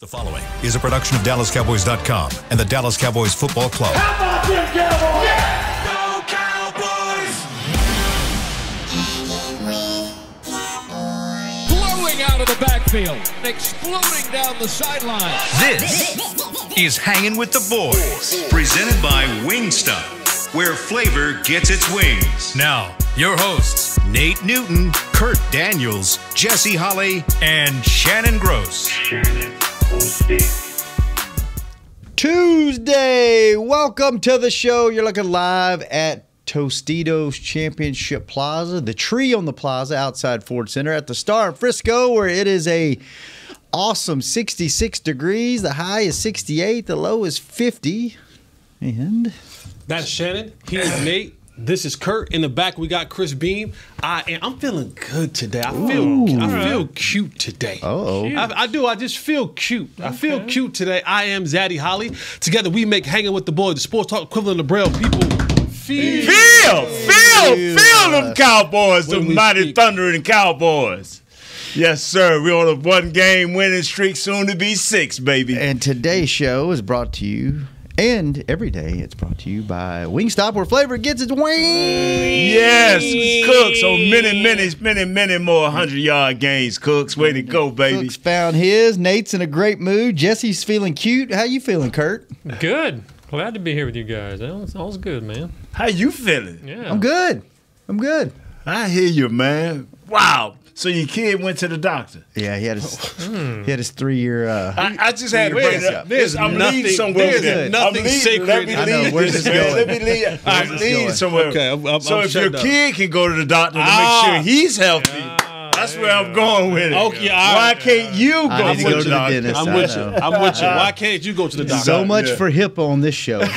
The following is a production of DallasCowboys.com and the Dallas Cowboys Football Club. How about them Cowboys? Yeah! Go Cowboys! Blowing out of the backfield, exploding down the sideline. This is Hangin' with the Boys, presented by Wingstop, where flavor gets its wings. Now, your hosts, Nate Newton, Kurt Daniels, Jesse Holley, and Shannon Gross. Tuesday, welcome to the show. You're looking live at Tostitos Championship Plaza, the tree on the plaza outside Ford Center at the Star in Frisco, where it is a awesome 66 degrees. The high is 68, the low is 50. And that's Shannon. He's Nate. This is Kurt. In the back, we got Chris Beam. I'm feeling good today. I feel cute today. I do. I just feel cute. I feel cute today. I am Zaddy Holly. Together, we make Hanging with the Boys, the sports talk equivalent of Braille. People feel them Cowboys, them mighty thundering Cowboys. Yes, sir. We're on a one-game winning streak, soon to be 6, baby. And today's show is brought to you. And every day it's brought to you by Wingstop, where flavor gets its wings. Yes, Cooks on many more 100-yard gains. Cooks, way to go, baby. Cooks found his. Nate's in a great mood. Jesse's feeling cute. How you feeling, Kurt? Good. Glad to be here with you guys. All's good, man. How you feeling? Yeah. I'm good. I hear you, man. Wow. So your kid went to the doctor? Yeah, he had his 3-year. I just had to bring it up. I'm leading somewhere. There's nothing sacred. I know. Where's this going? Let me lead somewhere. Okay, so if your kid can go to the doctor to make sure he's healthy, that's where I'm going with it. Okay, why can't you go I need to go to the dentist. I'm with you. Why can't you go to the doctor? So much for HIPAA on this show. Right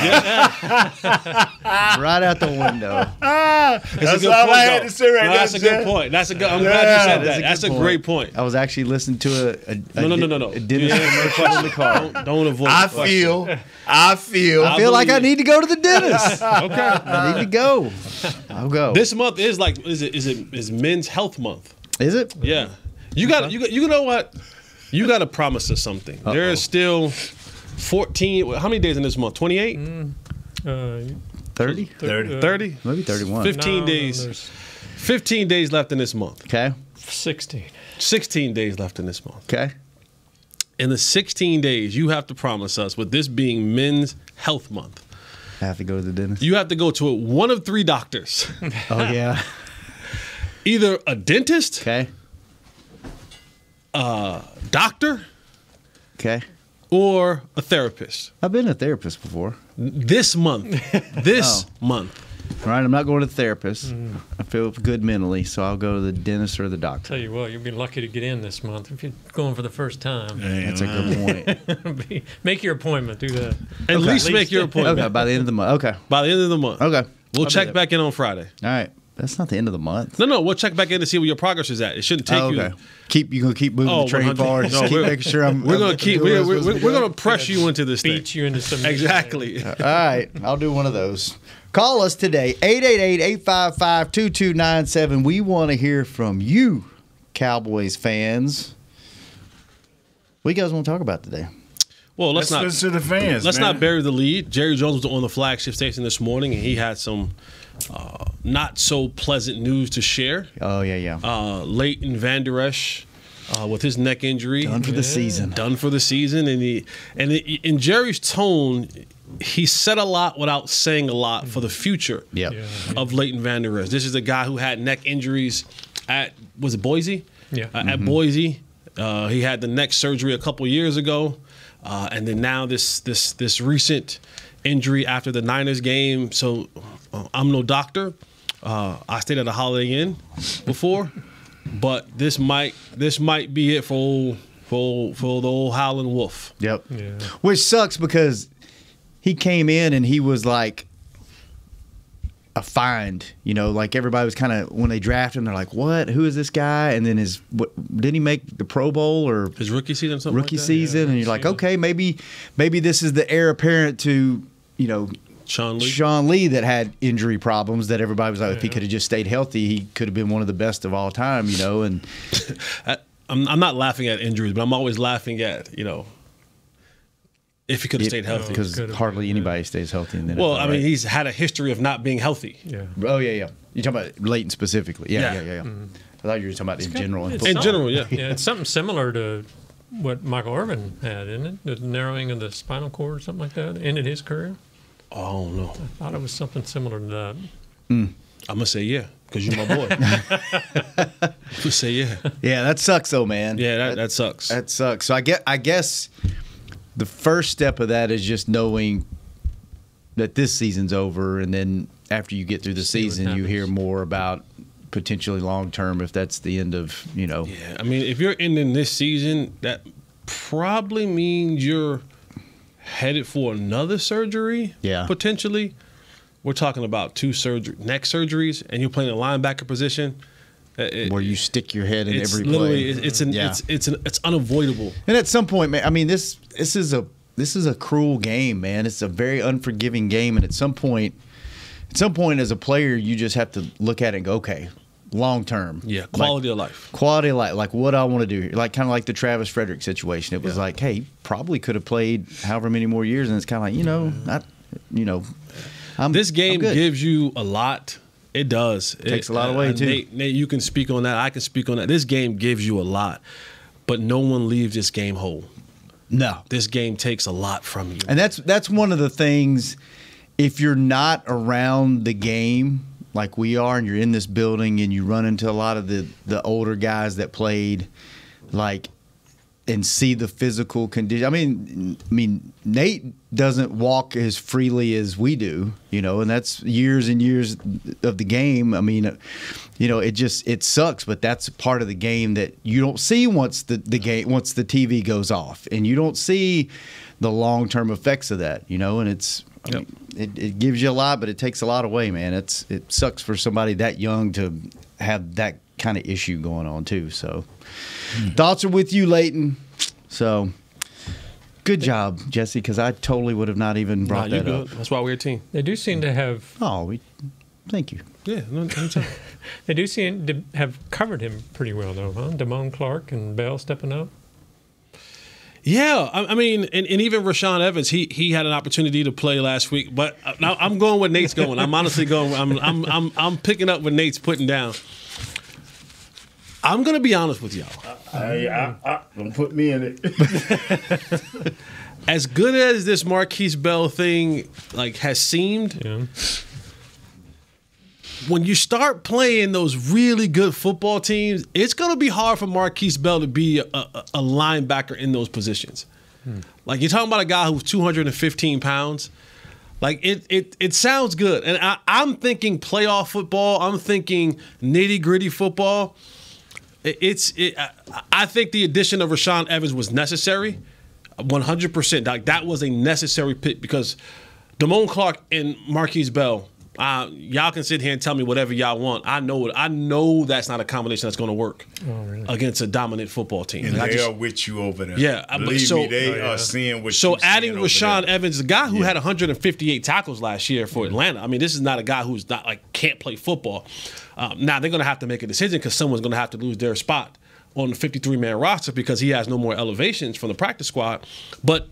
out the window. That's all I had to say right now. That's a good point. I'm glad you said that. That's a great point. I was actually listening to a dentist commercial in the car. Don't avoid I feel like I need to go to the dentist. Okay. I need to go. I'll go. This month is Men's Health Month. Is it? Yeah. You know what? You got to promise us something. There is still 14. How many days in this month? 28? 30? 30? Maybe 31. 15 days. 15 days left in this month. Okay. 16. 16 days left in this month. Okay. In the 16 days, you have to promise us, with this being Men's Health Month, I have to go to the dentist. you have to go to one of 3 doctors. Oh, yeah. Either a dentist, Okay. a doctor, Okay. or a therapist. I've been a therapist before. This month. Month. All right, I'm not going to the therapist. I feel good mentally, so I'll go to the dentist or the doctor. Tell you what, you'll be lucky to get in this month if you're going for the first time. That's a good point. Make your appointment. Do that. At least make your appointment. Okay, by the end of the month. Okay. By the end of the month. Okay. We'll check back in on Friday. All right. That's not the end of the month. No, we'll check back in to see where your progress is at. It shouldn't take you. You gonna keep moving the train 100. forward. No, Keep making sure We're gonna press you into this thing. Beat you into some Exactly. All right, I'll do one of those. Call us today, 888-855-2297. We want to hear from you, Cowboys fans. What do you guys want to talk about today? Well, let's not listen to the fans. Let's not bury the lead. Jerry Jones was on the flagship station this morning, and he had some not so pleasant news to share. Oh yeah. Leighton Vander Esch with his neck injury, Done for the season. Done for the season, and in Jerry's tone, he said a lot without saying a lot for the future of Leighton Vander Esch. This is a guy who had neck injuries at Boise? Yeah. At Boise, he had the neck surgery a couple years ago. And then now this recent injury after the Niners game. So I'm no doctor. I stayed at a Holiday Inn before, but this might be it for the old Howlin' Wolf. Yep. Yeah. Which sucks because he came in and he was like a find, like everybody was kind of, when they drafted him, they're like, what? Who is this guy? And then did he make the Pro Bowl or his rookie season? Something rookie like that? season, Yeah, and you're like, okay, maybe this is the heir apparent to Sean Lee that had injury problems that everybody was like, if he could have just stayed healthy, he could have been one of the best of all time, And I'm not laughing at injuries, but I'm always laughing at If he could have stayed healthy. Because hardly anybody stays healthy in the NFL. Well, I mean, he's had a history of not being healthy. Yeah. Oh, yeah. You're talking about Leighton specifically. Yeah. Mm-hmm. I thought you were talking about in general. In general, yeah. Yeah, it's something similar to what Michael Irvin had, isn't it? The narrowing of the spinal cord or something like that ended his career. Oh, no. I thought it was something similar to that. I'm going to say yeah, because you're my boy. I'm going to say yeah. Yeah, that sucks, though, man. Yeah, that sucks. That sucks. So I guess the first step of that is just knowing that this season's over, and then after you get through the season, you hear more about potentially long term if that's the end of, Yeah, I mean, if you're ending this season, that probably means you're headed for another surgery. Yeah, potentially. We're talking about 2 neck surgeries, and you're playing a linebacker position. Where you stick your head in every play. It's It's unavoidable. And at some point, man, I mean, this is a cruel game, man. It's a very unforgiving game, and at some point as a player, you just have to look at it and go, okay, long term. Yeah, quality of life. Quality of life, like what I want to do here. Like kind of like the Travis Frederick situation. It was like, hey, he probably could have played however many more years, and it's kind of like, this game gives you a lot. It does. It takes a lot away, too. Nate, you can speak on that. I can speak on that. This game gives you a lot, but no one leaves this game whole. No. This game takes a lot from you. And that's one of the things, if you're not around the game like we are and you're in this building and you run into a lot of the older guys that played, like, and see the physical condition. I mean, Nate doesn't walk as freely as we do, and that's years and years of the game. I mean, it sucks, but that's part of the game that you don't see once the TV goes off, and you don't see the long-term effects of that, and it's it gives you a lot, but it takes a lot away, man. It sucks for somebody that young to have that kind of issue going on too. So thoughts are with you, Leighton. So good job, Jesse, because I totally would have not even brought that up. That's why we're a team. They do seem to have. Thank you. Yeah, anytime. They do seem to have covered him pretty well, though, huh? Damone Clark and Bell stepping up. Yeah, I mean, and even Rashaan Evans, he had an opportunity to play last week, but now I'm going where Nate's going. I'm honestly going. I'm picking up what Nate's putting down. I'm gonna be honest with y'all. Don't put me in it. As good as this Markquese Bell thing has seemed, when you start playing those really good football teams, it's gonna be hard for Markquese Bell to be a linebacker in those positions. Like, you're talking about a guy who's 215 pounds. Like, it sounds good, and I'm thinking playoff football. I'm thinking nitty gritty football. I think the addition of Rashaan Evans was necessary, 100%. Like, that was a necessary pick because Damone Clark and Markquese Bell. Y'all can sit here and tell me whatever y'all want. I know that's not a combination that's going to work against a dominant football team. And they are with you over there. Yeah, believe me, they are seeing what. So adding Rashaan Evans, a guy who had 158 tackles last year for Atlanta. I mean, this is not a guy who's not can't play football. Now they're going to have to make a decision because someone's going to have to lose their spot on the 53-man roster because he has no more elevations from the practice squad. But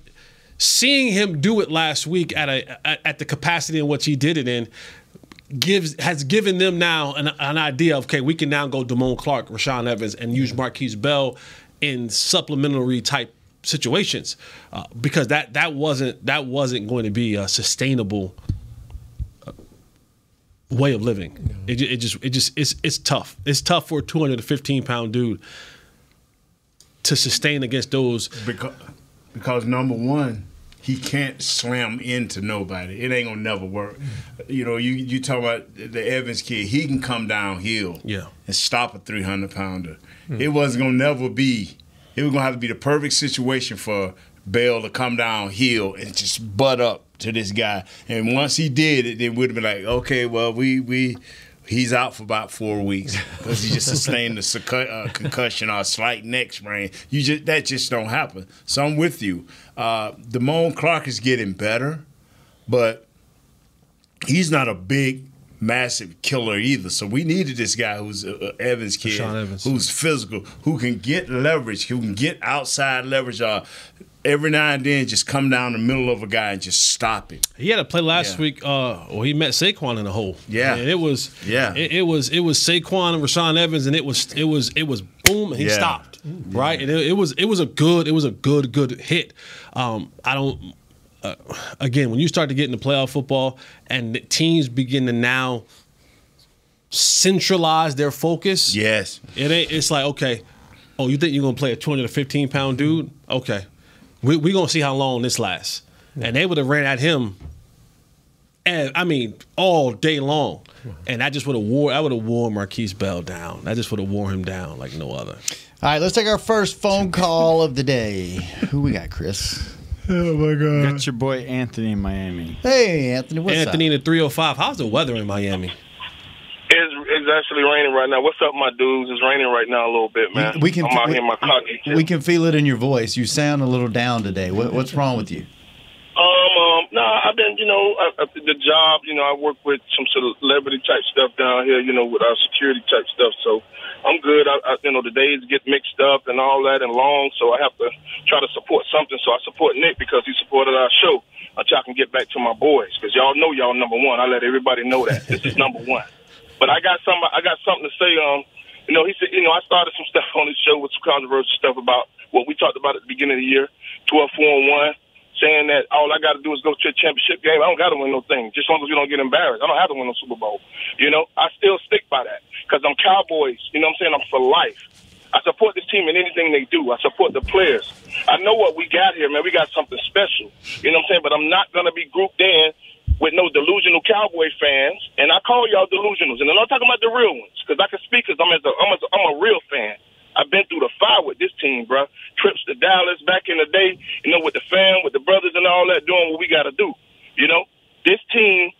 seeing him do it last week at the capacity in which he did it in has given them now an idea of, okay, we can now go Damone Clark, Rashaan Evans, and use Markquese Bell in supplementary type situations because that wasn't going to be a sustainable way of living. It's tough. It's tough for a 215-pound dude to sustain against those because number one, he can't slam into nobody. It ain't gonna never work. You talk about the Evans kid. He can come downhill and stop a 300-pounder. It wasn't gonna never be. It was gonna have to be the perfect situation for Bell to come downhill and just butt up to this guy. And once he did it, it would have been like, okay, well, he's out for about 4 weeks because he just sustained a concussion or a slight neck sprain. That just don't happen. So I'm with you. Damone Clark is getting better, but he's not a big, massive killer either. So we needed this guy who's Evans kid, who's physical, who can get leverage, who can get outside leverage. every now and then just come down the middle of a guy and just stop it. He had a play last week. He met Saquon in the hole. Yeah, and it was Saquon and Rashaan Evans, and it was boom, and he stopped right, and it was a good hit. Again, when you start to get into playoff football and the teams begin to now centralize their focus, it's like, okay, oh, you think you're gonna play a 215-pound dude? Okay. We're going to see how long this lasts. And they would have ran at him, all day long. And I would have wore Markquese Bell down. I just would have wore him down like no other. All right, let's take our first phone call of the day. Who we got, Chris? Oh, my God. Got your boy Anthony in Miami. Hey, Anthony, what's up? Anthony in the 305. How's the weather in Miami? It's actually raining right now. What's up, my dudes? It's raining right now a little bit, man. I'm out here in my cocky. We can feel it in your voice. You sound a little down today. What's wrong with you? No, I've been, the job, I work with some celebrity type stuff down here, with our security type stuff. So I'm good. The days get mixed up and all that and long, so I have to try to support something. So I support Nick because he supported our show until I can get back to my boys. Because y'all know y'all number one. I let everybody know that. This is number one. But I got something to say. He said, I started some stuff on this show with some controversial stuff about what we talked about at the beginning of the year, 12-4-1, saying that all I got to do is go to a championship game. I don't got to win no thing, just as long as we don't get embarrassed. I don't have to win no Super Bowl. I still stick by that because I'm Cowboys. You know what I'm saying? I'm for life. I support this team in anything they do. I support the players. I know what we got here, man. We got something special. You know what I'm saying? But I'm not going to be grouped in with no delusional Cowboy fans, and I call y'all delusionals. And I'm not talking about the real ones, because I can speak because I'm a real fan. I've been through the fire with this team, bro. Trips to Dallas back in the day, with the fam, with the brothers and all that, doing what we got to do. This team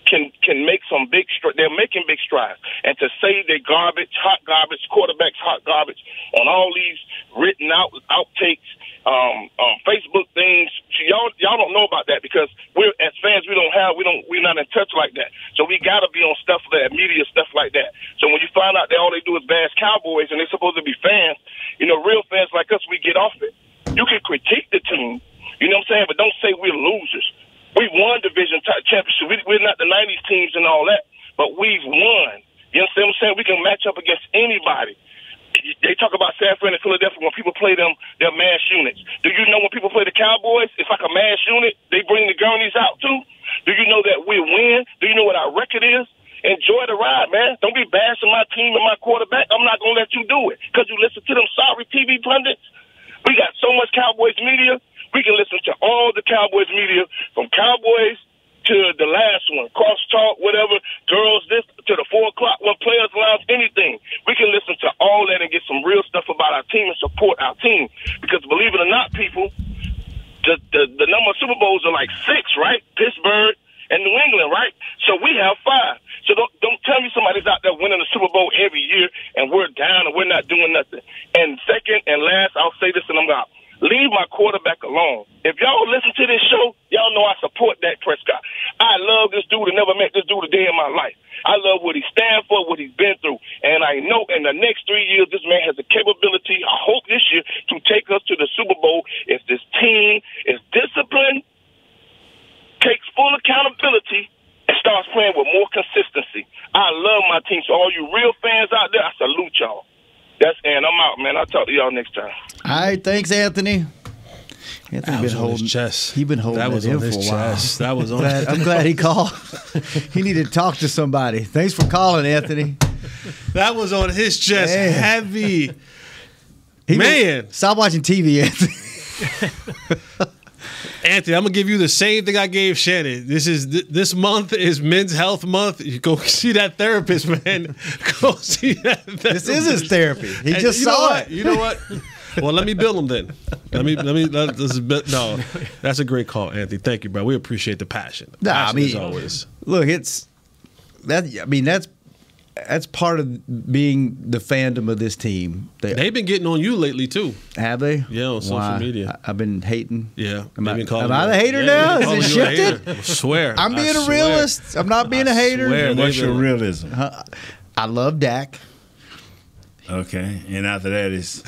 can make some big strides. They're making big strides. And to say they garbage, hot garbage, quarterbacks, hot garbage, on all these written outtakes, Facebook things, y'all don't know about that because we're as fans we're not in touch like that. So we gotta be on stuff that media stuff like that. So when you find out that all they do is bash Cowboys and they're supposed to be fans, real fans like us, we get off it. You can critique the team, you know what I'm saying, but don't say we're losers. We won division championship. We're not the 90s teams and all that, but we've won. You understand what I'm saying? We can match up against anybody. They talk about San Fran and Philadelphia when people play them, their mass units. Do you know when people play the Cowboys, it's like a mass unit? They bring the gurneys out too. Do you know that we win? Do you know what our record is? Enjoy the ride, man. Don't be bashing my team and my quarterback. I'm not going to let you do it because you listen to them sorry TV pundits. We got so much Cowboys media. We can listen to all the Cowboys media from Cowboys to the last one, crosstalk, whatever, girls, this to the 4 o'clock one, players lounge, anything. We can listen to all that and get some real stuff about our team and support our team. Because believe it or not, people, the number of Super Bowls are like 6, right? Pittsburgh and New England, right? So we have 5. So don't tell me somebody's out there winning the Super Bowl every year and we're down and we're not doing nothing. And second and last, I'll say this and I'm out. Leave my quarterback alone. If y'all listen to this show, y'all know I support Dak Prescott. I love this dude and never met this dude a day in my life. I love what he stands for, what he's been through. And I know in the next 3 years, this man has the capability, I hope this year, to take us to the Super Bowl if this team is disciplined, takes full accountability, and starts playing with more consistency. I love my team. So all you real fans out there, I salute y'all. And I'm out, man. I'll talk to y'all next time. All right, thanks, Anthony. That was on his chest. He's been holding that in for a while. That was on. I'm glad he called. He needed to talk to somebody. Thanks for calling, Anthony. That was on his chest, heavy. Stop watching TV, Anthony. Anthony, I'm gonna give you the same thing I gave Shannon. This month is Men's Health Month. You go see that therapist, man. Go see that therapist. This is his therapy. He just saw it. You know what? Well, let me bill him then. No, that's a great call, Anthony. Thank you, bro. We appreciate the passion. As always. Look, that's part of being the fandom of this team. They've been getting on you lately too. Have they? Yeah, on social media. I've been hating. Yeah. Am I the hater now? Is it shifted? I swear. I'm being a realist. I'm not being a hater. What's your realism? I love Dak. Okay. And after that is...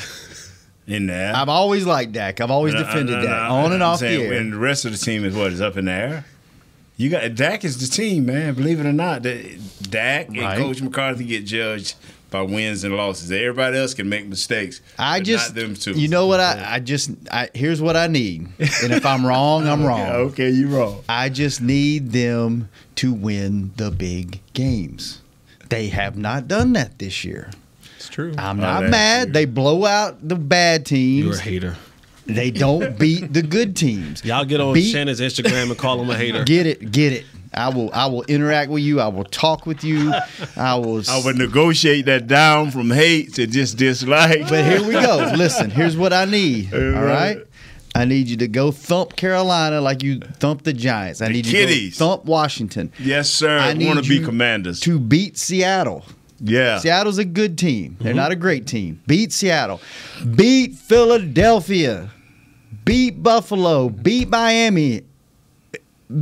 In the air. I've always liked Dak. I've always defended Dak on and off the air. And the rest of the team is up in the air. You got Dak is the team, man. Believe it or not, Dak and Coach McCarthy get judged by wins and losses. Everybody else can make mistakes. Not them two. You know what? Here's what I need. And if I'm wrong, I'm wrong. Okay, you're wrong. I just need them to win the big games. They have not done that this year. It's true. I'm not mad. True. They blow out the bad teams. You're a hater. They don't beat the good teams. Y'all get on Shannon's Instagram and call him a hater. Get it. I will interact with you. I will talk with you. I would negotiate that down from hate to just dislike. But here we go. Listen, here's what I need. All right? I need you to go thump Carolina like you thumped the Giants. I need you to go thump Washington. Yes, sir. I want to be Commanders. To beat Seattle. Yeah. Seattle's a good team. They're not a great team. Beat Seattle. Beat Philadelphia. Beat Buffalo. Beat Miami.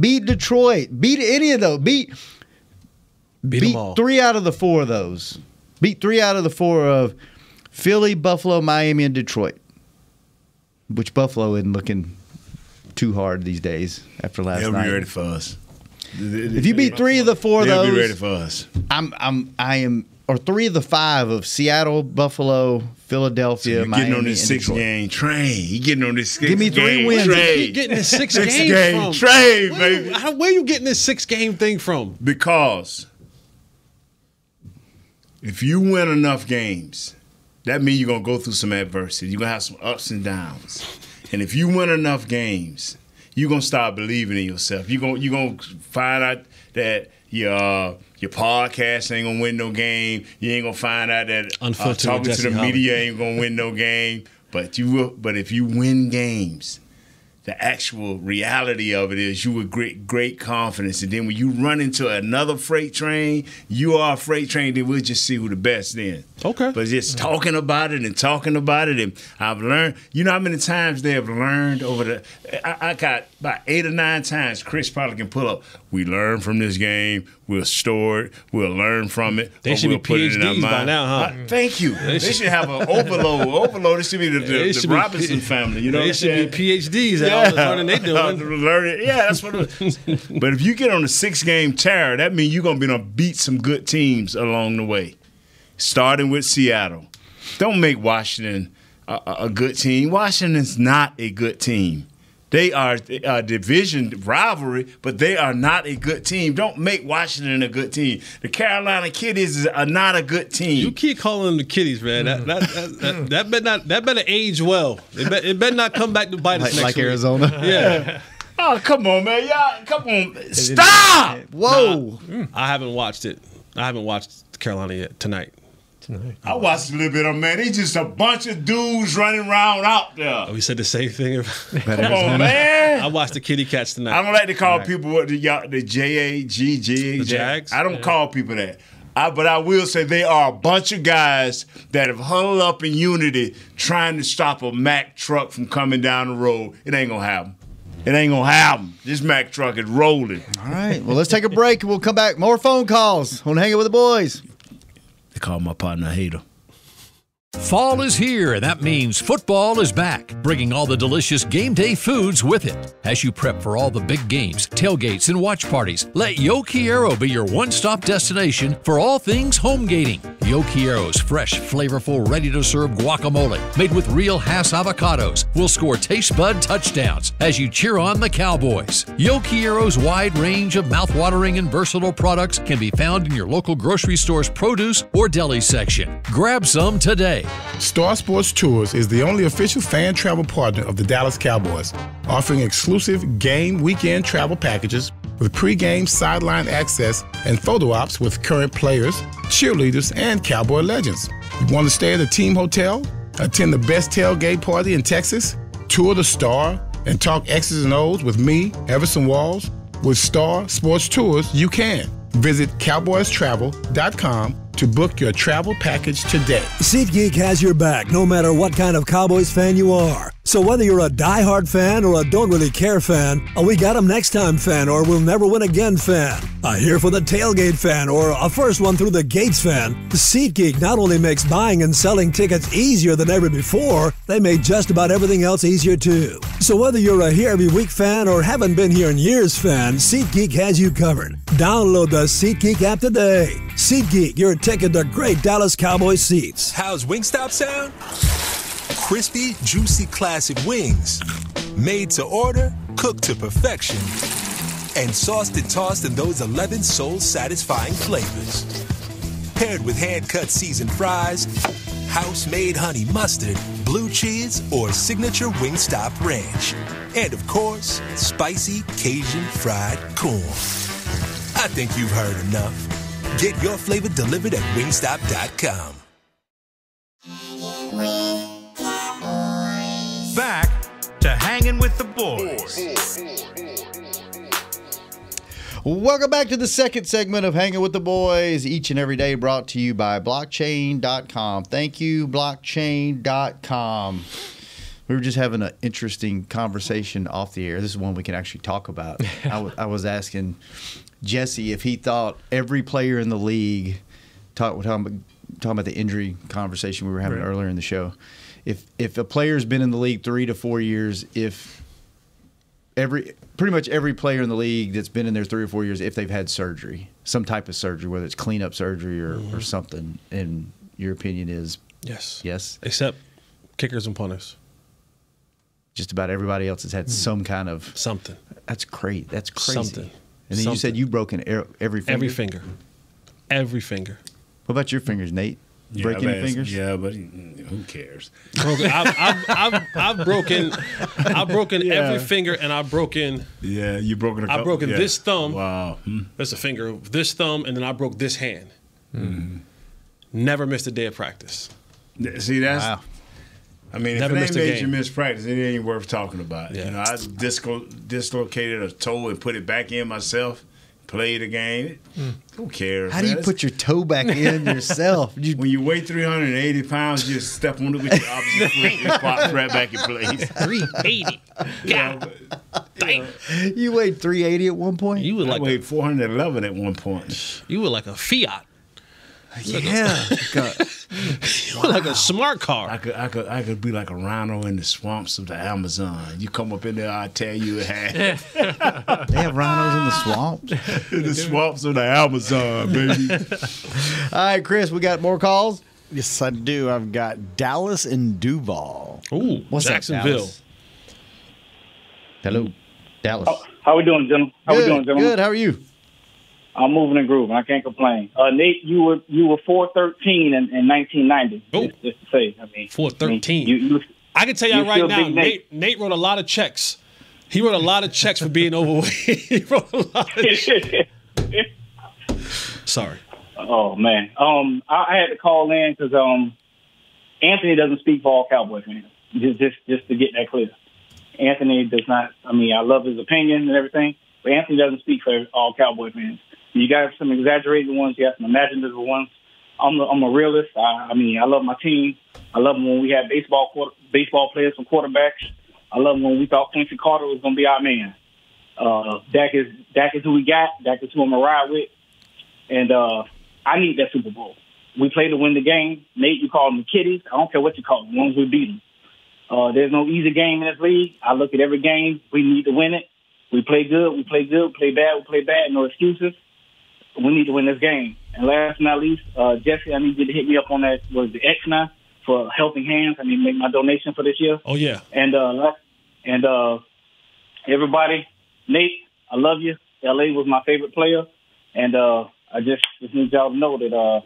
Beat Detroit. Beat any of those. Beat them all. 3 out of the 4 of those. Beat 3 out of the 4 of Philly, Buffalo, Miami, and Detroit. Which Buffalo isn't looking too hard these days after last night. They'll be ready for us. If you beat 3 of the 4 of those, they'll be ready for us. Or 3 of the 5 of Seattle, Buffalo, Philadelphia, Miami, getting on this 6-game train. You getting on this 6-game Give me 3 wins. You getting this 6-game train, baby. Where you getting this 6-game thing from? Because if you win enough games, that means you're going to go through some adversity. You're going to have some ups and downs. And if you win enough games, you're going to start believing in yourself. You're going to find out that your podcast ain't gonna win no game. You ain't gonna find out that talking to the media ain't gonna win no game. But you will. But if you win games, the actual reality of it is you with great confidence. And then when you run into another freight train, you are a freight train. Then we'll just see who the best then. Okay. But just talking about it, and I've learned. You know how many times they have learned over the. I got about 8 or 9 times. Chris probably can pull up. We learned from this game. We'll store it. We'll learn from it. They should be PhDs by now, huh? Thank you. They should have an overload. This should be the Robinson family. You know, they should be PhDs at all the learning they doing. Yeah, that's what it is. But if you get on a 6-game tear, that means you're gonna be able to beat some good teams along the way. Starting with Seattle. Don't make Washington a good team. Washington's not a good team. They are a division rivalry, but they are not a good team. Don't make Washington a good team. The Carolina Kitties are not a good team. You keep calling them the Kitties, man. That better age well. It better not come back to bite us next week. Arizona. Yeah. Oh, come on, man. Y'all, come on. Stop! Whoa. I haven't watched it. I haven't watched Carolina yet tonight. I watched a little bit of them, man. They just a bunch of dudes running around out there. We said the same thing. Come on, man. I watched the Kitty Cats tonight. I don't like to call people what the JAG. Jags? I don't call people that. But I will say they are a bunch of guys that have huddled up in unity trying to stop a Mack truck from coming down the road. It ain't going to happen. It ain't going to happen. This Mack truck is rolling. All right. Well, let's take a break and we'll come back. More phone calls on Hangin' with the Boys. They call my partner a hater. Fall is here, and that means football is back, bringing all the delicious game day foods with it. As you prep for all the big games, tailgates, and watch parties, let Yo Quiero be your one-stop destination for all things home gating. Yo Quiero's fresh, flavorful, ready-to-serve guacamole made with real Hass avocados will score taste bud touchdowns as you cheer on the Cowboys. Yo Quiero's wide range of mouthwatering and versatile products can be found in your local grocery store's produce or deli section. Grab some today. Star Sports Tours is the only official fan travel partner of the Dallas Cowboys, offering exclusive game weekend travel packages with pre-game sideline access and photo ops with current players, cheerleaders, and Cowboy legends. You want to stay at a team hotel, attend the best tailgate party in Texas, tour the Star, and talk X's and O's with me, Everson Walls? With Star Sports Tours, you can. Visit cowboystravel.com to book your travel package today. SeatGeek has your back no matter what kind of Cowboys fan you are. So whether you're a diehard fan or a don't really care fan, a we got 'em next time fan or we'll never win again fan, a here for the tailgate fan or a first one through the gates fan, SeatGeek not only makes buying and selling tickets easier than ever before, they made just about everything else easier too. So whether you're a here every week fan or haven't been here in years fan, SeatGeek has you covered. Download the SeatGeek app today. SeatGeek, your ticket to great Dallas Cowboys seats. How's Wingstop sound? Crispy, juicy, classic wings. Made to order, cooked to perfection. And sauced and tossed in those 11 soul-satisfying flavors. Paired with hand-cut seasoned fries, house-made honey mustard, blue cheese, or signature Wingstop ranch. And, of course, spicy Cajun fried corn. I think you've heard enough. Get your flavor delivered at wingstop.com. Back to Hanging with the Boys. Welcome back to the second segment of Hanging with the Boys, each and every day brought to you by blockchain.com. Thank you, blockchain.com. We were just having an interesting conversation off the air. This is one we can actually talk about. I was asking Jesse if he thought every player in the league, talking about the injury conversation we were having earlier in the show, if a player's been in the league 3 to 4 years, if pretty much every player in the league that's been in there 3 or 4 years, if they've had surgery, some type of surgery, whether it's cleanup surgery or something, and your opinion is yes, except kickers and punters. Just about everybody else has had some kind of something. That's great. That's crazy. Something. And then you said you've broken every finger. Every finger. What about your fingers, Nate? Breaking your fingers? Yeah, but who cares? I've broken every finger, and I've broken. Yeah, you broken a couple. I've broken this thumb. Wow, that's a finger. This thumb, and then I broke this hand. Never missed a day of practice. See, that's. Wow. I mean, Never if it ain't made game. you miss practice, it ain't worth talking about. Yeah. You know, I dislocated a toe and put it back in myself. Play the game. Who cares? How do you put your toe back in yourself? When you weigh 380 pounds, you just step on it with your opposite foot and pop right back in place. 380. Yeah. You weighed 380 at one point? You I weighed 411 at one point. You were like a Fiat. Yeah. You were like a smart car. I could be like a rhino in the swamps of the Amazon. You come up in there, I tell you it has. They have rhinos in the swamps? In the swamps of the Amazon, baby. All right, Chris, we got more calls? Yes, I do. I've got Dallas and Duval. Ooh, what's Jacksonville. Up, Hello, Dallas. How we doing, gentlemen? Good. How are you? I'm moving and grooving. I can't complain. Nate, you were 413 in 1990. Just to say, I mean 413. I can tell you right now, Nate wrote a lot of checks. He wrote a lot of checks for being overweight. He wrote a lot of checks. Sorry. Oh man. I had to call in because Anthony doesn't speak for all Cowboy fans. Just to get that clear. Anthony does not. I mean, I love his opinion and everything, but Anthony doesn't speak for all Cowboy fans. You got some exaggerated ones. You got some imaginative ones. I'm a realist. I mean, I love my team. I love when we had baseball players and quarterbacks. I love when we thought Quincy Carter was going to be our man. Dak is who we got. Dak is who I'm going to ride with. And I need that Super Bowl. We play to win the game. Nate, you call them the kiddies. I don't care what you call them. Ones we beat them. There's no easy game in this league. I look at every game. We need to win it. We play good. We play good. We play bad. No excuses. We need to win this game. And last but not least, Jesse, I need you to hit me up on that. Was the X now for Helping Hands? I need to make my donation for this year. Oh yeah. And everybody, Nate, I love you. LA was my favorite player, and I just need y'all to know that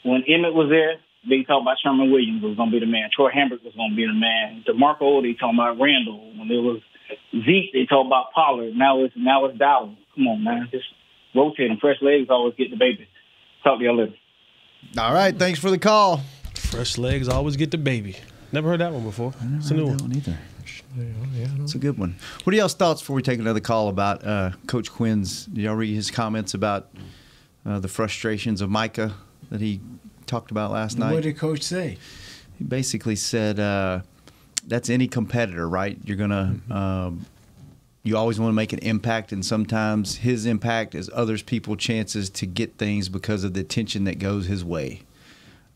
when Emmett was there, they talked about Sherman Williams was going to be the man. Troy Hambrick was going to be the man. DeMarco, they talking about Randall. When there was Zeke, they talk about Pollard. Now it's Dallas. Come on, man. Just rotate. Fresh legs always get the baby. Talk to y'all later. All right. Thanks for the call. Fresh legs always get the baby. Never heard that one before. It's a new one either. It's a good one. What are y'all's thoughts before we take another call about Coach Quinn's? Did y'all read his comments about the frustrations of Micah that he talked about last night? What did Coach say? He basically said that's any competitor, right? You're gonna you always want to make an impact, and sometimes his impact is others people's chances to get things because of the attention that goes his way.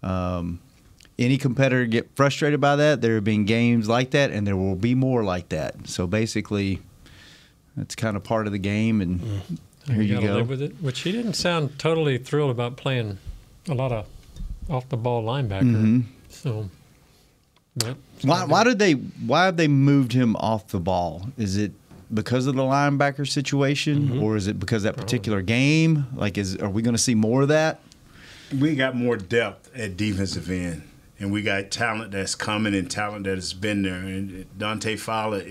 Any competitor get frustrated by that. There have been games like that, and there will be more like that. So basically, that's kind of part of the game, and here you go. Live with it, which he didn't sound totally thrilled about playing a lot of off-the-ball linebacker. So, why have they moved him off the ball? Is it because of the linebacker situation, or is it because of that particular game? Like, are we going to see more of that? We got more depth at defensive end, and we got talent that's coming and talent that has been there. And Dante Fowler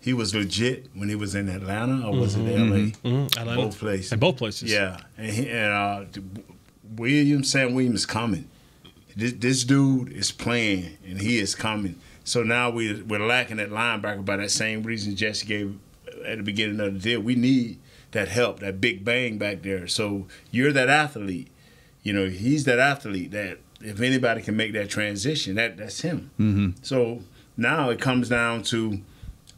he was legit when he was in Atlanta, or was it L.A.? Atlanta. Both places. In both places. Yeah. And Sam Williams is coming. This dude is playing, and he is coming. So now we're lacking that linebacker by that same reason Jesse gave at the beginning of the deal. We need that help, that big bang back there. So you're that athlete. You know, he's that athlete that if anybody can make that transition, that's him. So now it comes down to,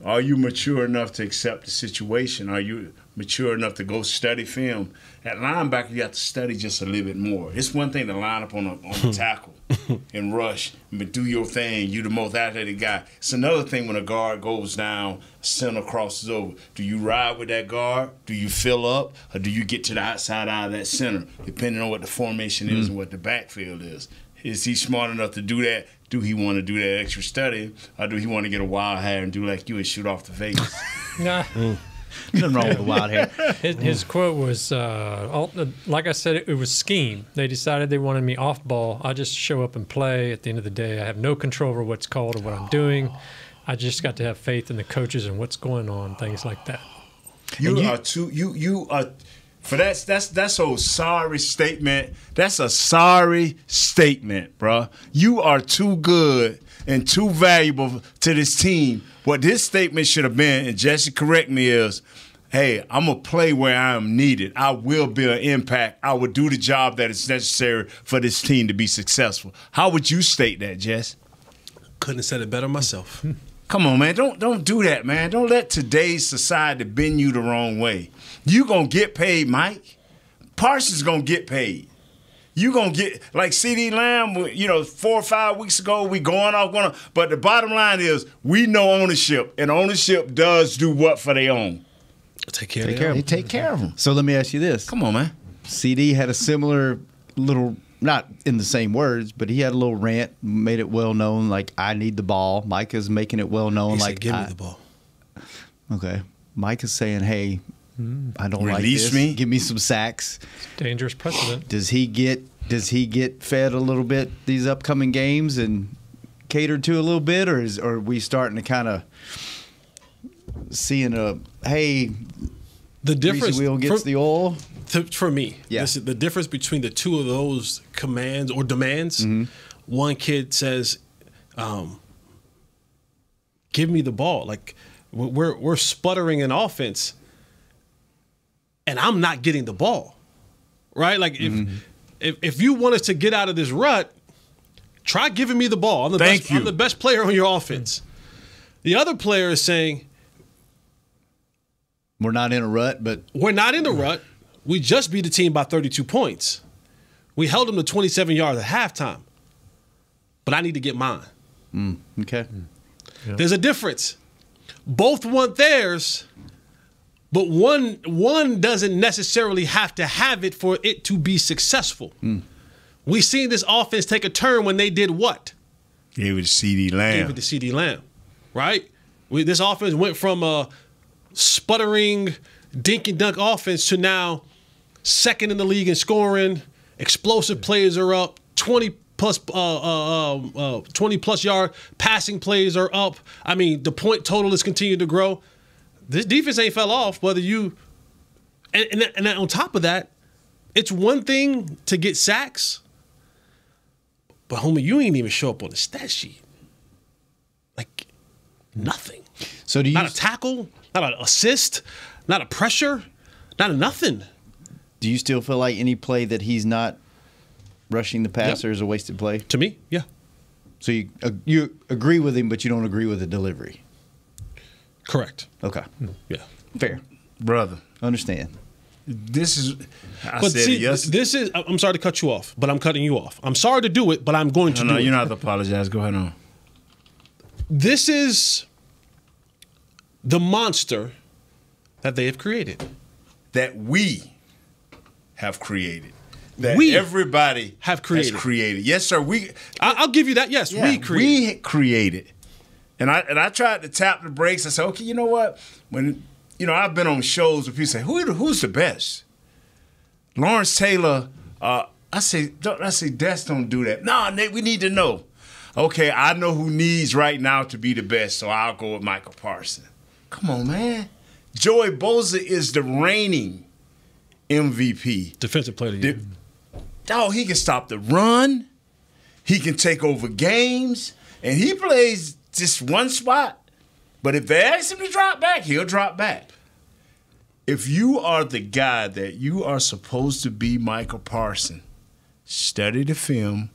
are you mature enough to accept the situation? Are you mature enough to go study film? At linebacker, you have to study just a little bit more. It's one thing to line up on the tackle and rush, but do your thing. You're the most athletic guy. It's another thing when a guard goes down, center crosses over. Do you ride with that guard? Do you fill up? Or do you get to the outside out of that center, depending on what the formation is and what the backfield is? Is he smart enough to do that? Do he want to do that extra study? Or do he want to get a wild hair and do like you and shoot off the face? Nah. Nothing wrong with the wild hair. His quote was, like I said, it was scheme. They decided they wanted me off ball. I just show up and play. At the end of the day, I have no control over what's called or what I'm doing. I just got to have faith in the coaches and what's going on, things like that. You are for that's a sorry statement. That's a sorry statement, bro. You are too good and too valuable to this team. What this statement should have been, and Jesse correct me, is, hey, I'm going to play where I am needed. I will be an impact. I will do the job that is necessary for this team to be successful. How would you state that, Jess? Couldn't have said it better myself. Come on, man. Don't do that, man. Don't let today's society bend you the wrong way. You going to get paid, Mike. Parsons going to get paid. You going to get, like CeeDee Lamb, 4 or 5 weeks ago, we going off. But the bottom line is we know ownership, and ownership does do what for their own? Take care of them. They take care of them. So let me ask you this. Come on, man. CD had a similar little, not in the same words, but he had a little rant, made it well known, like, I need the ball. Micah's making it well known. He like, said, give me the ball. Okay. Micah's saying, hey, I don't like Release this. me. Give me some sacks. Dangerous precedent. Does he get fed a little bit these upcoming games and catered to a little bit, or are we starting to kind of seeing the difference wheel gets the oil? For me, yeah. This is the difference between the two of those commands or demands. One kid says, "Give me the ball." Like we're sputtering in offense, and I'm not getting the ball. Right? Like if you want us to get out of this rut, try giving me the ball. I'm the best player on your offense. The other player is saying, we're not in a rut, but we're not in the rut. We just beat the team by 32 points. We held them to 27 yards at halftime. But I need to get mine. Okay. Yeah. There's a difference. Both want theirs, but one doesn't necessarily have to have it for it to be successful. We seen this offense take a turn when they did what? Gave it to CeeDee Lamb. Gave it to CeeDee Lamb, right? This offense went from a sputtering, dink-and-dunk offense to now second in the league in scoring. Explosive plays are up. 20-plus yard passing plays are up. I mean, the point total has continued to grow. This defense ain't fell off, whether you – and on top of that, it's one thing to get sacks, but, homie, you ain't even show up on the stat sheet. Like, nothing. So not a tackle, not an assist, not a pressure, not a nothing. Do you still feel like any play that he's not rushing the passer is a wasted play? To me, yeah. So you agree with him, but you don't agree with the delivery. Correct. Okay. Yeah. Fair. Brother. Understand. This is, this is, I'm sorry to cut you off, but I'm cutting you off. I'm sorry to do it, but I'm going to do it. No, you don't have to apologize. Go ahead on. This is the monster that they have created. That we have created. That we everybody have created. Has created. Yes, sir. I'll give you that. Yes, we created. We created. And I tried to tap the brakes. I said, okay, you know what? When I've been on shows where people say, who's the best? Lawrence Taylor. I say, Des don't do that. No, Nate, we need to know. Okay, I know who needs right now to be the best, so I'll go with Micah Parsons. Come on, man. Joey Bosa is the reigning MVP. Defensive player of the year. Oh, he can stop the run. He can take over games. And he plays just one spot. But if they ask him to drop back, he'll drop back. If you are the guy that you are supposed to be Micah Parsons, study the film,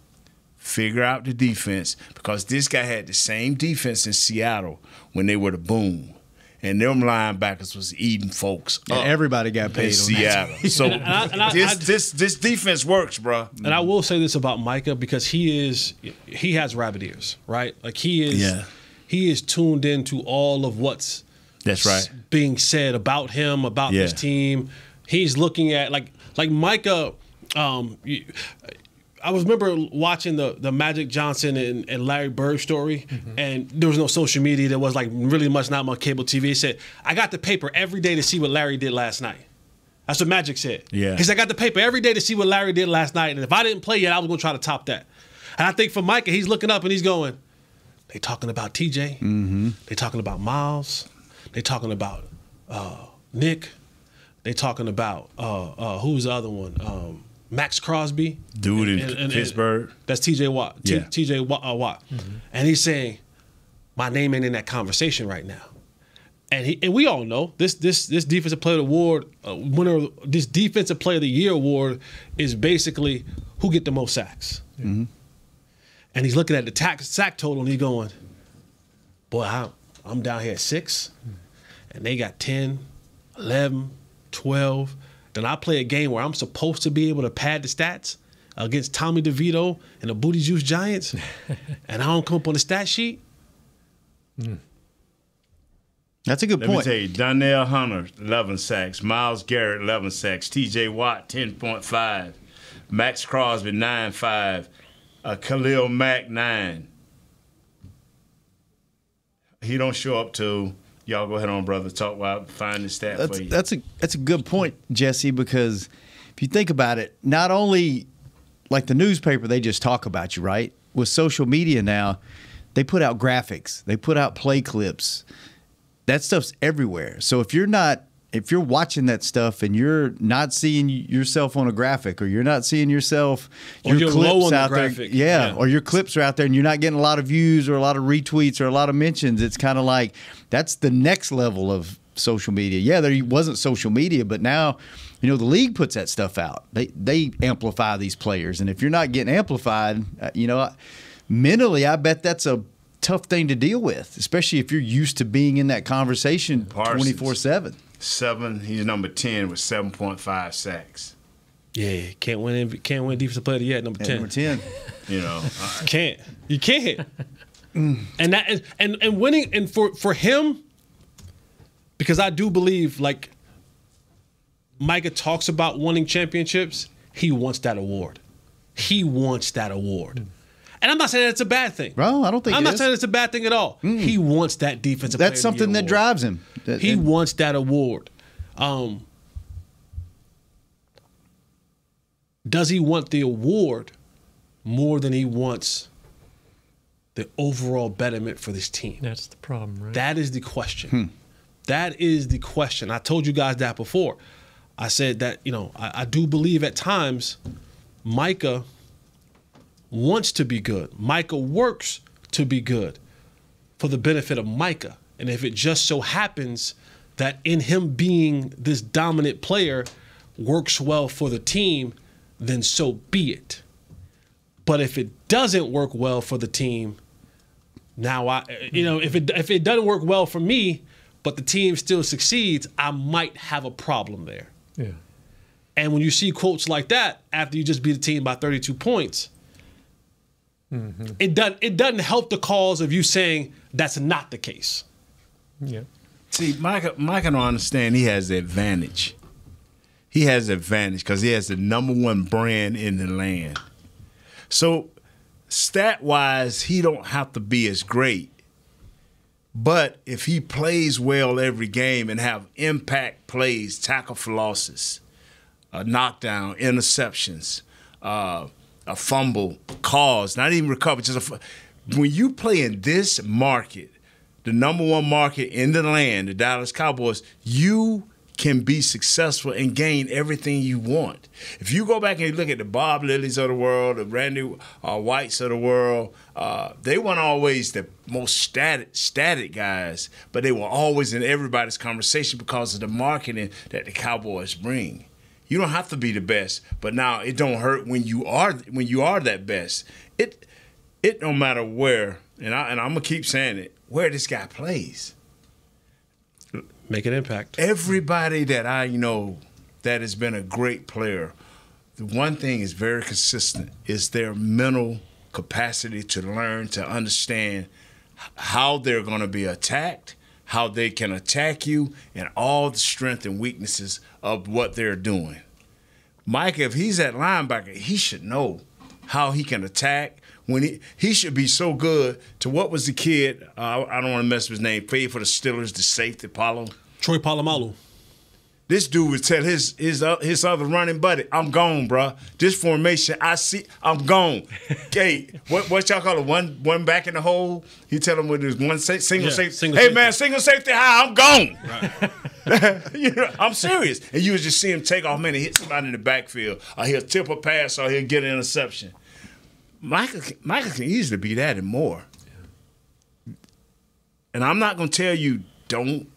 figure out the defense, because this guy had the same defense in Seattle when they were the boom. And them linebackers was eating folks up. Everybody got paid in Seattle. So this defense works, bro. And I will say this about Micah, because he has rabbit ears, right? Like he is tuned into all of what's being said about him, about this team. He's looking at like Micah. I remember watching the Magic Johnson and Larry Bird story, and there was no social media. There was really not much cable TV. He said, I got the paper every day to see what Larry did last night. That's what Magic said. Yeah. He said, I got the paper every day to see what Larry did last night, and if I didn't play yet, I was going to try to top that. And I think for Micah, he's looking up and he's going, they talking about TJ. They talking about Miles. They talking about Nick. They talking about, who's the other one? Max Crosby. Dude in Pittsburgh. That's TJ Watt. TJ Watt. And he's saying, my name ain't in that conversation right now. And we all know this defensive player award winner, this defensive player of the year award is basically who get the most sacks. And he's looking at the sack total and he's going, boy, I'm down here at 6 and they got 10, 11, 12. Then I play a game where I'm supposed to be able to pad the stats against Tommy DeVito and the Booty Juice Giants, and I don't come up on the stat sheet. That's a good point. Let me tell you, Donnell Hunter, 11 sacks. Myles Garrett, 11 sacks. TJ Watt, 10.5. Max Crosby, 9.5. Khalil Mack, 9. He don't show up to... Y'all go ahead on, brother. Talk while I find the stat for you. That's a good point, Jesse, because if you think about it, not only like the newspaper, they just talk about you, right? With social media now, they put out graphics. They put out play clips. That stuff's everywhere. So if you're watching that stuff and you're not seeing yourself on a graphic, or you're not seeing yourself, your clips out there, or your clips are out there and you're not getting a lot of views or a lot of retweets or a lot of mentions, it's kind of like that's the next level of social media. Yeah, there wasn't social media, but now, the league puts that stuff out. They amplify these players, and if you're not getting amplified, mentally, I bet that's a tough thing to deal with, especially if you're used to being in that conversation 24/7. 7. He's number 10 with 7.5 sacks. Yeah, can't win defensive player yet. Number 10. Number 10. Can't. You can't. And that is and winning, and for him, because I do believe Micah talks about winning championships, he wants that award. He wants that award. And I'm not saying that's a bad thing. Bro, I don't think I'm not saying it's a bad thing at all. He wants that defensive player of the year award. That's something that drives him. He wants that award. Does he want the award more than he wants the overall betterment for this team? That's the problem, right? That is the question. That is the question. I told you guys that before. I said that, I do believe at times Micah wants to be good. Micah works to be good for the benefit of Micah. And if it just so happens that in him being this dominant player works well for the team, then so be it. But if it doesn't work well for the team, now if it doesn't work well for me, but the team still succeeds, I might have a problem there. Yeah. And when you see quotes like that after you just beat a team by 32 points, it doesn't help the cause of you saying that's not the case. Yeah. See, Micah don't understand he has the advantage. He has the advantage because he has the #1 brand in the land. So stat-wise, he don't have to be as great. But if he plays well every game and have impact plays, tackle for losses, a knockdown, interceptions, a fumble, cause, not even recover, when you play in this market, the #1 market in the land, the Dallas Cowboys, you can be successful and gain everything you want. If you go back and you look at the Bob Lillies of the world, the Randy Whites of the world, they weren't always the most static guys, but they were always in everybody's conversation because of the marketing that the Cowboys bring. You don't have to be the best, but now it don't hurt when you are that best. It don't matter where, and I'm gonna keep saying it, where this guy plays. Make an impact. Everybody that I know that has been a great player, the one thing is very consistent is their mental capacity to learn, to understand how they're going to be attacked, how they can attack you, and all the strength and weaknesses of what they're doing. Mike, if he's at linebacker, he should know how he can attack. When he should be so good to what was the kid, I don't want to mess with his name, played for the Steelers, the safety, Troy Polamalu. This dude would tell his other running buddy, I'm gone, bro. This formation, I'm gone. Okay, what y'all call it? One back in the hole? He tell him with his one single safety. Hey, man, single safety high, I'm gone. Right. I'm serious. And you would just see him take off, man, and hit somebody in the backfield. Or he'll tip a pass or he'll get an interception. Micah can easily be that and more. And I'm not going to tell you don't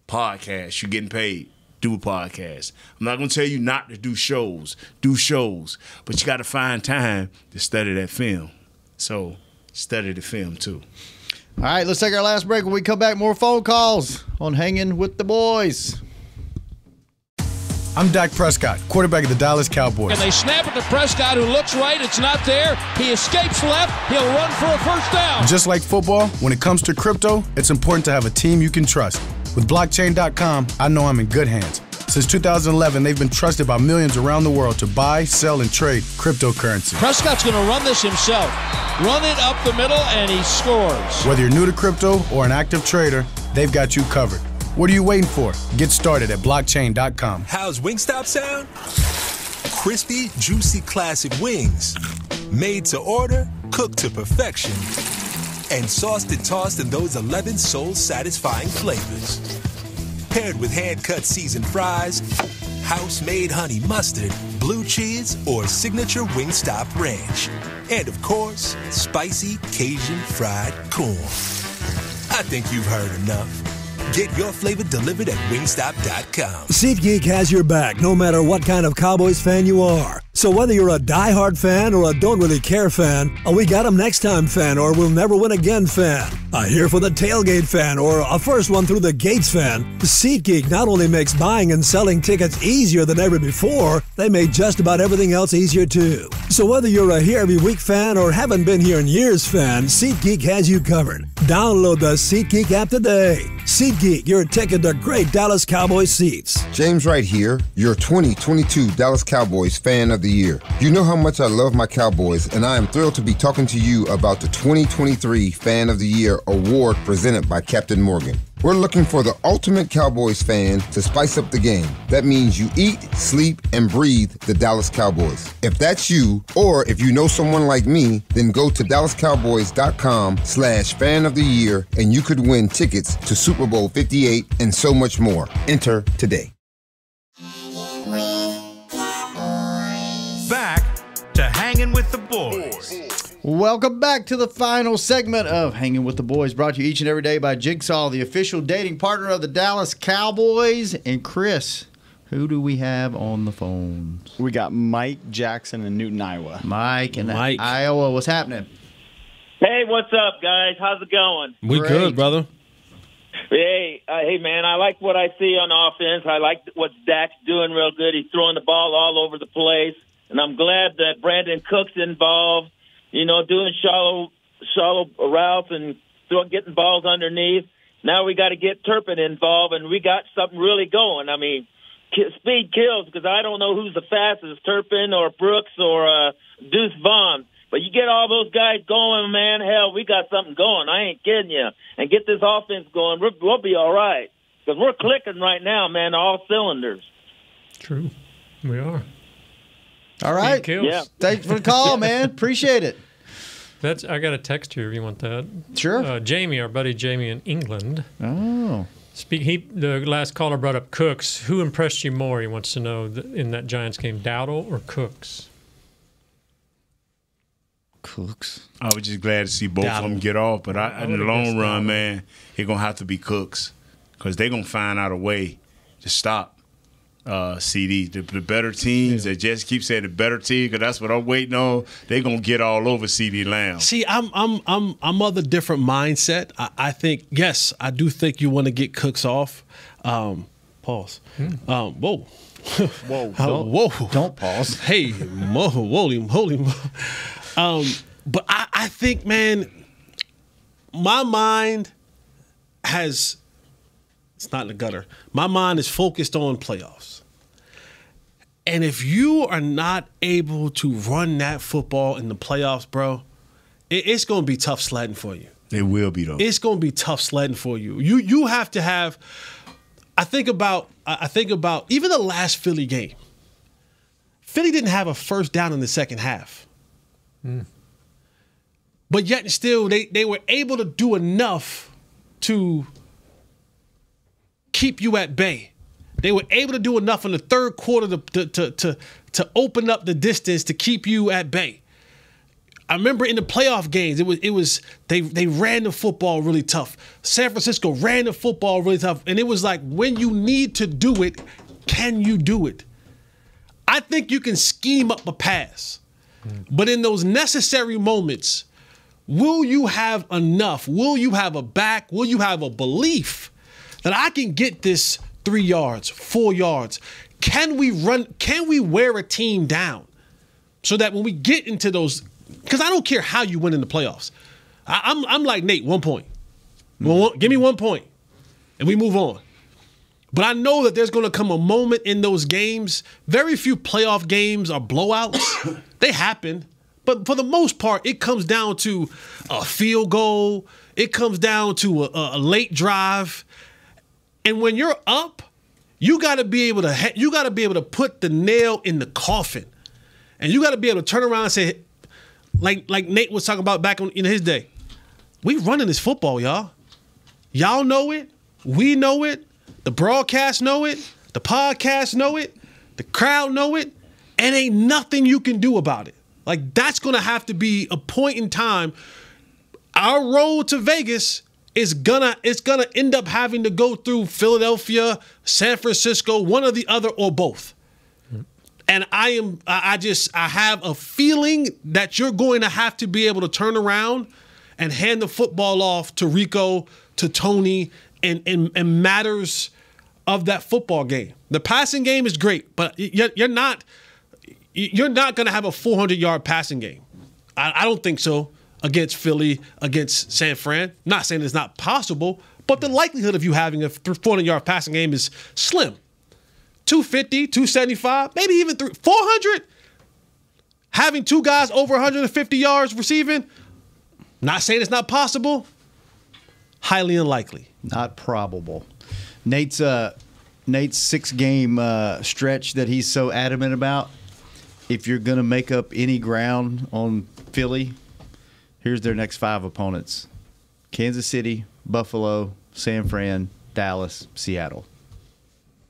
podcast. You're getting paid. Do a podcast. I'm not going to tell you not to do shows. Do shows. But you got to find time to study that film. So study the film too. All right, let's take our last break. When we come back, more phone calls on Hanging with the Boys. I'm Dak Prescott, quarterback of the Dallas Cowboys. And they snap it to Prescott, who looks right. It's not there. He escapes left. He'll run for a first down. Just like football, when it comes to crypto, it's important to have a team you can trust. With blockchain.com, I know I'm in good hands. Since 2011, they've been trusted by millions around the world to buy, sell, and trade cryptocurrency. Prescott's going to run this himself. Run it up the middle, and he scores. Whether you're new to crypto or an active trader, they've got you covered. What are you waiting for? Get started at blockchain.com. How's Wingstop sound? Crispy, juicy, classic wings. Made to order, cooked to perfection. And sauced and tossed in those 11 soul-satisfying flavors. Paired with hand-cut seasoned fries, house-made honey mustard, blue cheese, or signature Wingstop ranch. And, of course, spicy Cajun fried corn. I think you've heard enough. Get your flavor delivered at Wingstop.com. SeatGeek has your back no matter what kind of Cowboys fan you are. So whether you're a diehard fan or a don't really care fan, a we got 'em next time fan or we'll never win again fan, a here for the tailgate fan or a first one through the gates fan, SeatGeek not only makes buying and selling tickets easier than ever before, they make just about everything else easier too. So whether you're a here every week fan or haven't been here in years fan, SeatGeek has you covered. Download the SeatGeek app today. SeatGeek, your ticket to great Dallas Cowboys seats. James Wright here, your 2022 Dallas Cowboys fan of the year. You know how much I love my Cowboys, and I am thrilled to be talking to you about the 2023 Fan of the Year award presented by Captain Morgan. We're looking for the ultimate Cowboys fan to spice up the game. That means you eat, sleep, and breathe the Dallas Cowboys. If that's you, or if you know someone like me, then go to DallasCowboys.com/fan of the year, and you could win tickets to Super Bowl 58 and so much more. Enter today. Back to Hanging with the Boys. Welcome back to the final segment of Hanging with the Boys, brought to you each and every day by Jigsaw, the official dating partner of the Dallas Cowboys. And Chris, Who do we have on the phones? We got Mike Jackson in Newton, Iowa. Mike in Iowa. What's happening? Hey, what's up, guys? How's it going? We good, brother. Hey, man, I like what I see on offense. I like what Dak's doing real good. He's throwing the ball all over the place. And I'm glad that Brandon Cook's involved, doing shallow routes and getting balls underneath. Now we got to get Turpin involved, and we got something really going. I mean, speed kills, because I don't know who's the fastest, Turpin or Brooks or Deuce Vaughn. But you get all those guys going, man, hell, we got something going. I ain't kidding you. And get this offense going, we'll be all right. Because we're clicking right now, man, all cylinders. True. We are. All right. Yeah. Thanks for the call, man. Appreciate it. I got a text here if you want that. Sure. Jamie, our buddy Jamie in England. Oh. The last caller brought up Cooks. Who impressed you more, he wants to know, in that Giants game, Dowdle or Cooks? Cooks. I was just glad to see both of them get off, but in the long run, man, it's going to have to be Cooks, because they're going to find out a way to stop CD. The better teams, they just keep saying the better team, because that's what I'm waiting on. They're going to get all over CD Lamb. See, I'm of a different mindset. I think, yes, I do think you want to get Cooks off. Pause. Whoa. Whoa. Don't pause. Hey, holy. But I think, man, my mind it's not in the gutter. My mind is focused on playoffs. And if you are not able to run that football in the playoffs, bro, it's going to be tough sledding for you. It will be, though. It's going to be tough sledding for you. You have to have. I think about even the last Philly game. Philly didn't have a first down in the second half. But yet and still, they were able to do enough to keep you at bay. They were able to do enough in the third quarter to open up the distance to keep you at bay. I remember in the playoff games, they ran the football really tough. San Francisco ran the football really tough, and it was like, when you need to do it, can you do it? I think you can scheme up a pass. But in those necessary moments, will you have enough? Will you have a back? Will you have a belief that I can get this 3 yards, 4 yards? Can we run? Can we wear a team down so that when we get into those, because I don't care how you win in the playoffs. I'm like Nate, 1 point. Give me 1 point, and we move on. But I know that there's going to come a moment in those games. Very few playoff games are blowouts. They happen. But for the most part, it comes down to a field goal. It comes down to a late drive. And when you're up, you got to be able to put the nail in the coffin. And you got to be able to turn around and say, like Nate was talking about back in his day, we running this football, y'all. Y'all know it. We know it. The broadcast know it. The podcast know it. The crowd know it. And ain't nothing you can do about it. Like, that's going to have to be a point in time. Our road to Vegas it's gonna end up having to go through Philadelphia, San Francisco, one or the other, or both. And I have a feeling that you're going to have to be able to turn around and hand the football off to Rico, to Tony, and matters of that football game. The passing game is great, but you're not going to have a 400-yard passing game. I don't think so against Philly, against San Fran. Not saying it's not possible, but the likelihood of you having a 400-yard passing game is slim. 250, 275, maybe even 400. Having two guys over 150 yards receiving, not saying it's not possible, highly unlikely. Not probable. Nate's 6-game stretch that he's so adamant about, if you're going to make up any ground on Philly, here's their next 5 opponents: Kansas City, Buffalo, San Fran, Dallas, Seattle.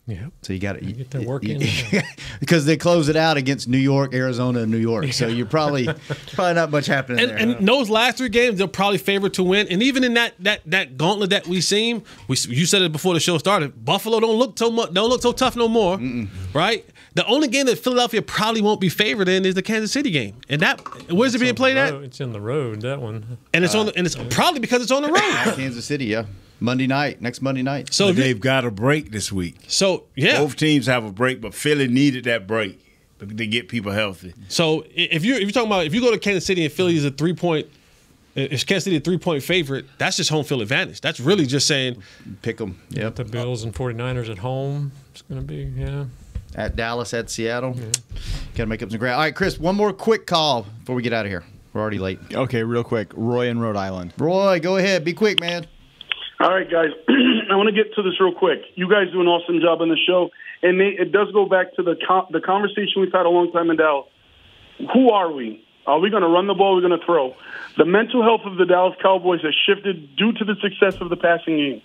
Yeah. So you got to get their work in. Because they close it out against New York, Arizona, and New York. So you're probably not much happening there. And those last 3 games, they're probably favored to win. And even in that gauntlet that we seen, you said it before the show started. Buffalo don't look so tough no more, right? The only game that Philadelphia probably won't be favored in is the Kansas City game. And where's it being played at? It's in the road, that one. And it's probably because it's on the road. Kansas City, yeah. Next Monday night. So they've got a break this week. So, yeah. Both teams have a break, but Philly needed that break to get people healthy. So if you're talking about, if you go to Kansas City and Philly is a 3-point, is Kansas City a 3-point favorite, that's just home field advantage. That's really just saying pick them. Yep. The Bills and 49ers at home. It's going to be, At Dallas, at Seattle. Got to make up some ground. All right, Chris, one more quick call before we get out of here. We're already late. Okay, real quick. Roy in Rhode Island. Roy, go ahead. Be quick, man. All right, guys. I want to get to this real quick. You guys do an awesome job on the show, and it does go back to the conversation we've had a long time in Dallas. Who are we? Are we going to run the ball? Are we going to throw? The mental health of the Dallas Cowboys has shifted due to the success of the passing game.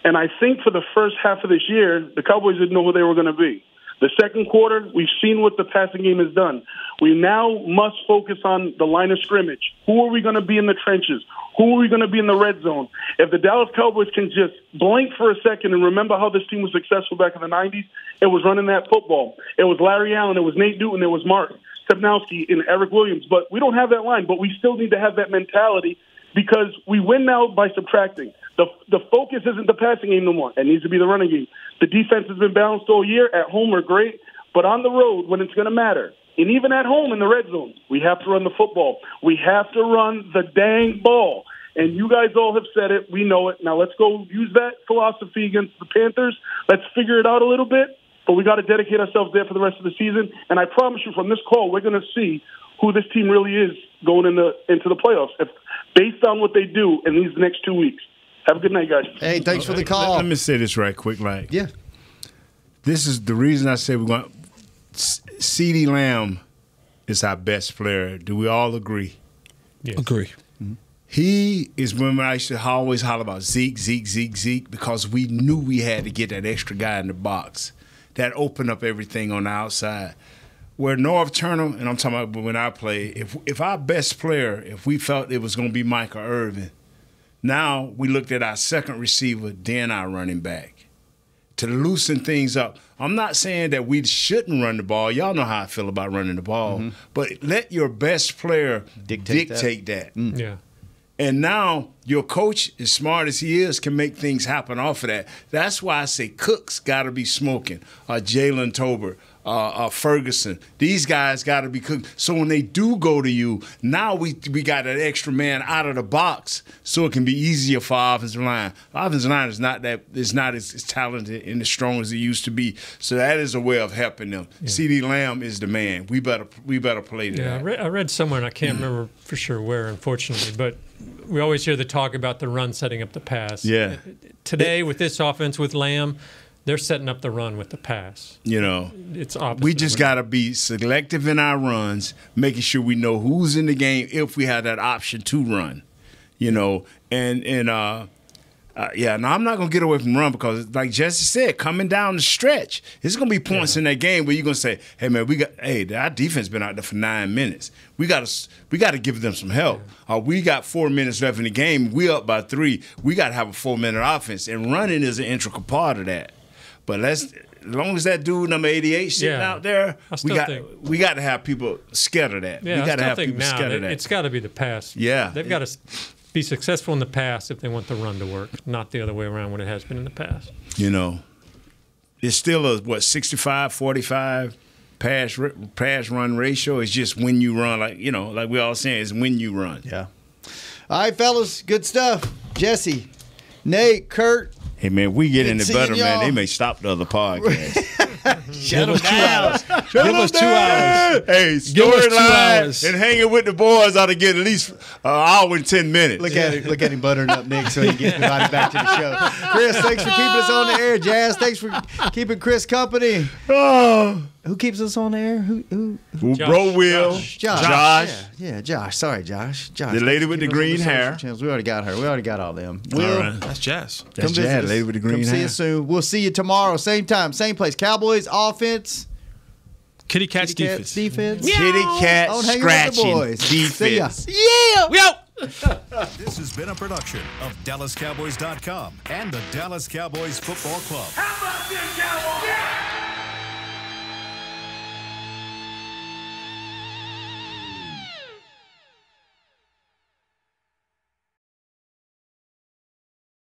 And I think for the first half of this year, the Cowboys didn't know who they were going to be. The second quarter, we've seen what the passing game has done. We now must focus on the line of scrimmage. Who are we going to be in the trenches? Who are we going to be in the red zone? If the Dallas Cowboys can just blink for a second and remember how this team was successful back in the 90s, it was running that football. It was Larry Allen, it was Nate Newton, it was Mark Stepnowski and Eric Williams. But we don't have that line, but we still need to have that mentality because we win now by subtracting. The focus isn't the passing game no more. It needs to be the running game. The defense has been balanced all year. At home, we're great. But on the road, when it's going to matter, and even at home in the red zone, we have to run the football. We have to run the dang ball. And you guys all have said it. We know it. Now let's go use that philosophy against the Panthers. Let's figure it out a little bit. But we got to dedicate ourselves there for the rest of the season. And I promise you from this call, we're going to see who this team really is going into the playoffs, based on what they do in these next 2 weeks. Have a good night, guys. Hey, thanks for the call. Let me say this right quick. This is the reason I say we're going – CeeDee Lamb is our best player. Do we all agree? Yes. Agree. Mm-hmm. He is when I used to always holler about Zeke, because we knew we had to get that extra guy in the box. That opened up everything on the outside. Where North Turner, and I'm talking about when I play, if our best player, if we felt it was going to be Micah Irvin, now we looked at our second receiver, then our running back, to loosen things up. I'm not saying that we shouldn't run the ball. Y'all know how I feel about running the ball. But let your best player dictate that. Yeah. And now your coach, as smart as he is, can make things happen off of that. That's why I say Cook's got to be smoking, Jalen Tolbert, Ferguson. These guys got to be cooked. So when they do go to you, now we got an extra man out of the box, so it can be easier for our offensive line. Our offensive line is not as talented and as strong as it used to be. So that is a way of helping them. Yeah. CeeDee Lamb is the man. We better play that. Yeah, I read somewhere, and I can't remember for sure where, unfortunately, but we always hear the talk about the run setting up the pass. Yeah. Today, with this offense with Lamb, they're setting up the run with the pass. It's opposite. We just got to be selective in our runs, making sure we know who's in the game if we have that option to run. Now I'm not going to get away from run because, like Jesse said, coming down the stretch, there's going to be points in that game where you're going to say, hey, man, our defense been out there for 9 minutes. We got to give them some help. We got 4 minutes left in the game. We up by 3. We got to have a 4-minute offense, and running is an integral part of that. But as long as that dude number 88 sitting out there, we got to have people scared of that. Yeah, we got to have people scared of that. It's got to be the pass. Yeah. They've got to be successful in the pass if they want the run to work, not the other way around when it has been in the past. It's still a 65-45 pass run ratio. It's just when you run, like we all saying, it's when you run. Yeah. All right, fellas, good stuff. Jesse, Nate, Kurt. Hey, man, we get in it better, man. They may stop the other podcast. Shut them down. Give us 2 hours. Hey, storyline and hanging with the boys ought to get at least an hour and 10 minutes. Look at him buttering up, Nick, so he gets invited back to the show. Chris, thanks for keeping us on the air. Jazz, thanks for keeping Chris company. Oh. Who keeps us on air? Who? Bro Will. Josh. Yeah, Josh. Sorry, Josh. The lady with the green hair. We already got her. We already got all them. Will. Right. That's Jazz. That's Jazz, lady with the green hair. See you soon. We'll see you tomorrow. Same time, same place. Cowboys offense. Kitty Cat's defense. Defense. Kitty Cat scratching defense. Yeah. Yo. This has been a production of DallasCowboys.com and the Dallas Cowboys Football Club. How about this,